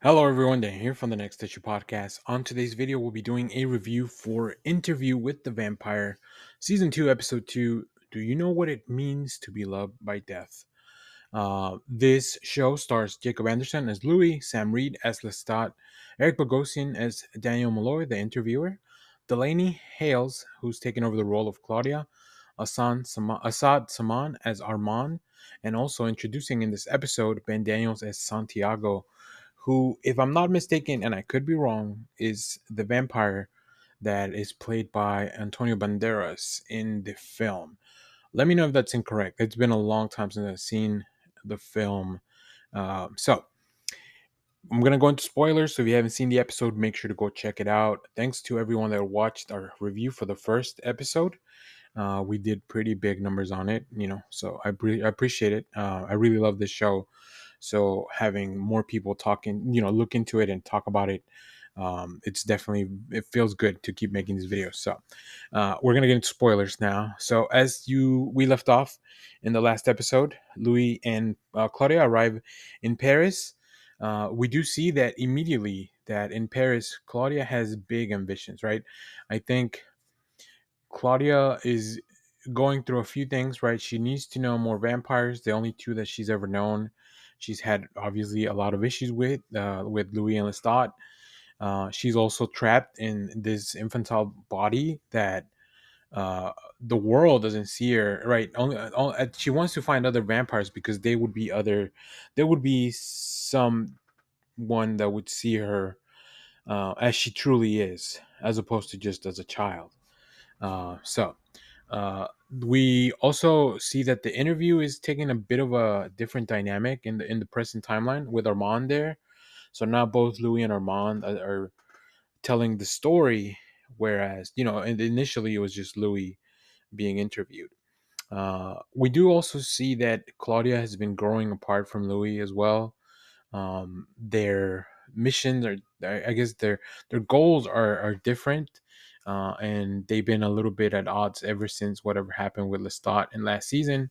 Hello everyone, Dan here from the Next Issue Podcast. On today's video, we'll be doing a review for Interview with the Vampire, Season 2, Episode 2, Do You Know What It Means to Be Loved by Death? This show stars Jacob Anderson as Louis, Sam Reed as Lestat, Eric Bogosian as Daniel Malloy, the interviewer, Delaney Hales, who's taken over the role of Claudia, Assad Saman as Armand, and also introducing in this episode Ben Daniels as Santiago, who, if I'm not mistaken, and I could be wrong, is the vampire that is played by Antonio Banderas in the film. Let me know if that's incorrect. It's been a long time since I've seen the film. So I'm going to go into spoilers. So if you haven't seen the episode, make sure to go check it out. Thanks to everyone that watched our review for the first episode. We did pretty big numbers on it, so I appreciate it. I really love this show. So having more people talking, look into it and talk about it, it feels good to keep making these videos. So we're gonna get into spoilers now. So we left off in the last episode, Louis and Claudia arrive in Paris. We do see that immediately that in Paris, Claudia has big ambitions, right? I think Claudia is going through a few things, right? She needs to know more vampires, the only two that she's ever known. She's had obviously a lot of issues with Louis and Lestat. She's also trapped in this infantile body that the world doesn't see her, right? She wants to find other vampires because there would be someone that would see her as she truly is, as opposed to just as a child. So we also see that the interview is taking a bit of a different dynamic in the present timeline with Armand there. So now both Louis and Armand are telling the story, whereas and initially it was just Louis being interviewed. We do also see that Claudia has been growing apart from Louis as well. Their missions are, I guess, their goals are different, and they've been a little bit at odds ever since whatever happened with Lestat in last season.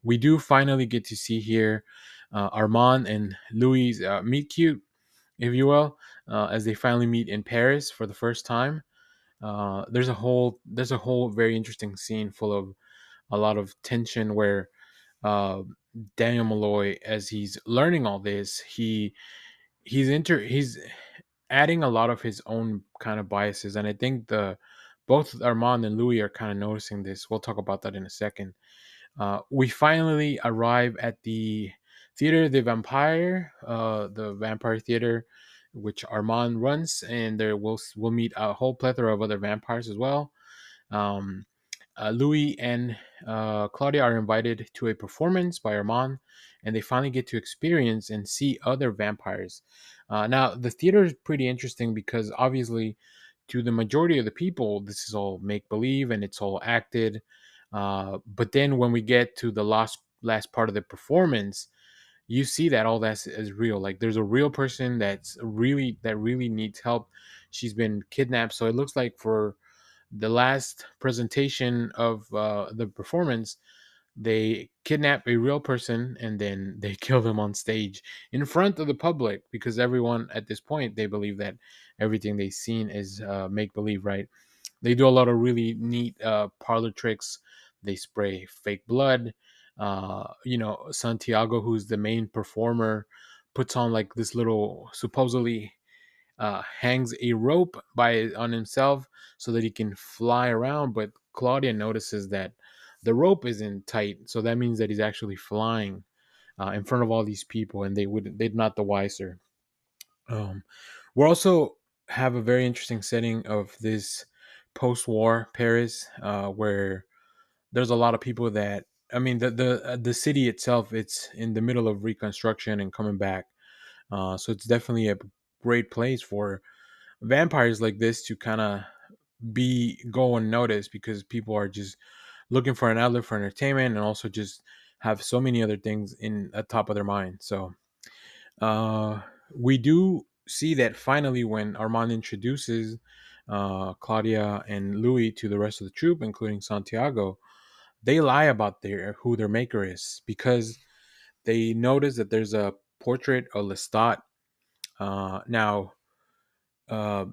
We do finally get to see here Armand and Louis meet cute, if you will, as they finally meet in Paris for the first time. There's a whole very interesting scene full of a lot of tension where uh, Daniel Malloy, as he's learning all this, he's adding a lot of his own kind of biases, and I think the both Armand and Louis are kind of noticing this. We'll talk about that in a second. We finally arrive at the Theater de Vampire, the Vampire Theater, which Armand runs, and there we'll meet a whole plethora of other vampires as well. Um, Louis and Claudia are invited to a performance by Armand, and they finally get to experience and see other vampires. Now, the theater is pretty interesting because obviously, to the majority of the people, this is all make believe and it's all acted. But then when we get to the last part of the performance, you see that all that is real. Like there's a real person that really needs help. She's been kidnapped, so it looks like for the last presentation of the performance, they kidnap a real person and then they kill them on stage in front of the public because everyone at this point they believe that everything they've seen is make believe, right? They do a lot of really neat parlor tricks. They spray fake blood. Santiago, who's the main performer, puts on like this little supposedly hangs a rope on himself so that he can fly around. But Claudia notices that the rope isn't tight, so that means that he's actually flying in front of all these people, and they're not the wiser. Um, we also have a very interesting setting of this post-war Paris, where there's a lot of people that I mean the city itself, it's in the middle of reconstruction and coming back, so it's definitely a great place for vampires like this to kind of be go unnoticed because people are just looking for an outlet for entertainment and also just have so many other things in at top of their mind. So uh we do see that finally when Armand introduces Claudia and Louis to the rest of the troop, including Santiago, they lie about who their maker is because they notice that there's a portrait of Lestat Now, uh,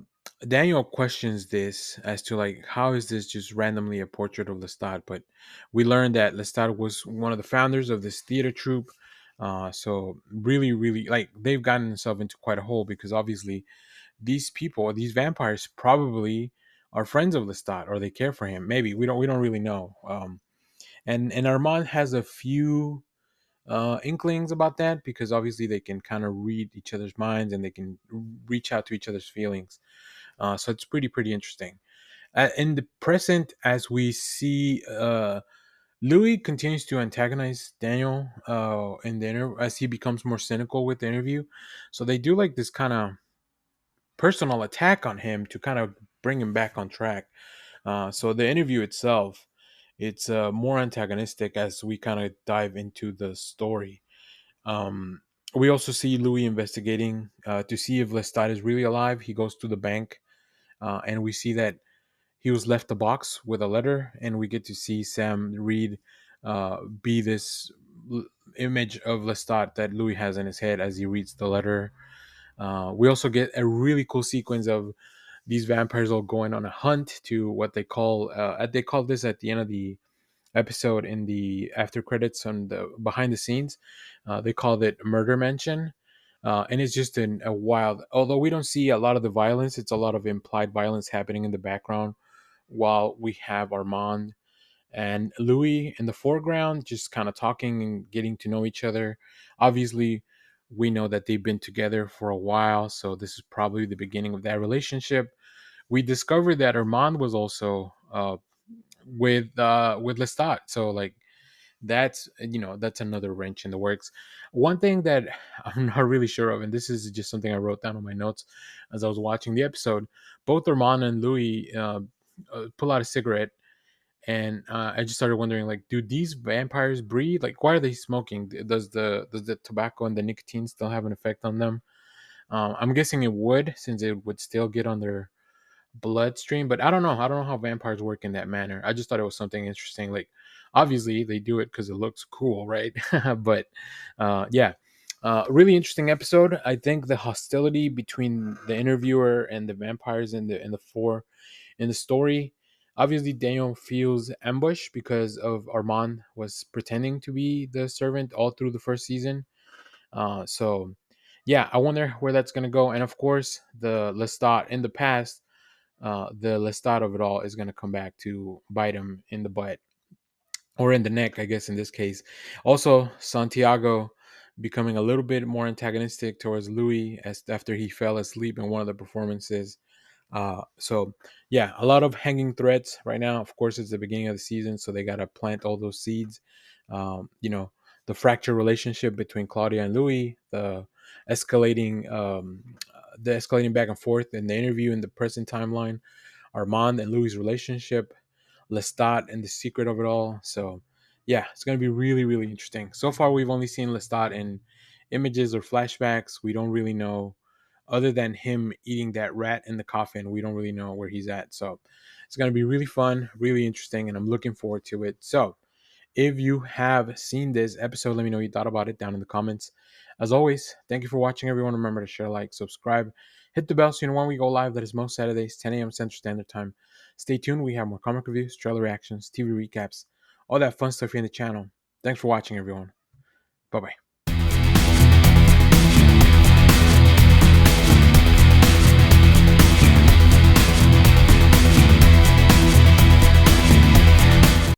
Daniel questions this as to like how is this just randomly a portrait of Lestat? But we learned that Lestat was one of the founders of this theater troupe. So really, really, like they've gotten themselves into quite a hole because obviously these people, these vampires, probably are friends of Lestat or they care for him. Maybe we don't really know. And Armand has a few inklings about that because obviously they can kind of read each other's minds and they can reach out to each other's feelings. So it's pretty interesting. In the present, as we see, Louis continues to antagonize Daniel in the as he becomes more cynical with the interview. So they do like this kind of personal attack on him to kind of bring him back on track. So the interview itself, it's more antagonistic as we kind of dive into the story. Um, we also see Louis investigating to see if Lestat is really alive. He goes to the bank, and we see that he was left a box with a letter, and we get to see Sam read, be this image of Lestat that Louis has in his head as he reads the letter. We also get a really cool sequence of these vampires all going on a hunt to what they call this at the end of the episode in the after credits on the behind the scenes. They called it Murder Mansion. And it's just a wild, although we don't see a lot of the violence, it's a lot of implied violence happening in the background while we have Armand and Louis in the foreground, just kind of talking and getting to know each other. Obviously, we know that they've been together for a while, so this is probably the beginning of that relationship. We discovered that Armand was also with Lestat, so like that's another wrench in the works. One thing that I'm not really sure of, and this is just something I wrote down on my notes as I was watching the episode, both Armand and Louis pull out a cigarette, and I just started wondering, like, do these vampires breathe? Like, why are they smoking? Does the tobacco and the nicotine still have an effect on them? I'm guessing it would, since it would still get on their bloodstream, but I don't know how vampires work in that manner. I just thought it was something interesting. Like, obviously they do it because it looks cool, right? But yeah, really interesting episode. I think the hostility between the interviewer and the vampires in the story, obviously Daniel feels ambushed because of Armand was pretending to be the servant all through the first season. So yeah, I wonder where that's gonna go. And of course, the Lestat in the past, the Lestat of it all is going to come back to bite him in the butt or in the neck, I guess, in this case. Also, Santiago becoming a little bit more antagonistic towards Louis as after he fell asleep in one of the performances. So yeah, a lot of hanging threads right now. Of course, it's the beginning of the season, so they got to plant all those seeds. You know, the fractured relationship between Claudia and Louis, the escalating back and forth in the interview in the present timeline, Armand and Louis' relationship, Lestat and the secret of it all. So yeah, it's gonna be really interesting. So far, we've only seen Lestat in images or flashbacks. We don't really know, other than him eating that rat in the coffin. We don't really know where he's at. So it's gonna be really fun, really interesting, and I'm looking forward to it. So if you have seen this episode, let me know what you thought about it down in the comments. As always, thank you for watching, everyone. Remember to share, like, subscribe, hit the bell so you know when we go live. That is most Saturdays, 10 a.m. Central Standard Time. Stay tuned. We have more comic reviews, trailer reactions, TV recaps, all that fun stuff here in the channel. Thanks for watching, everyone. Bye bye.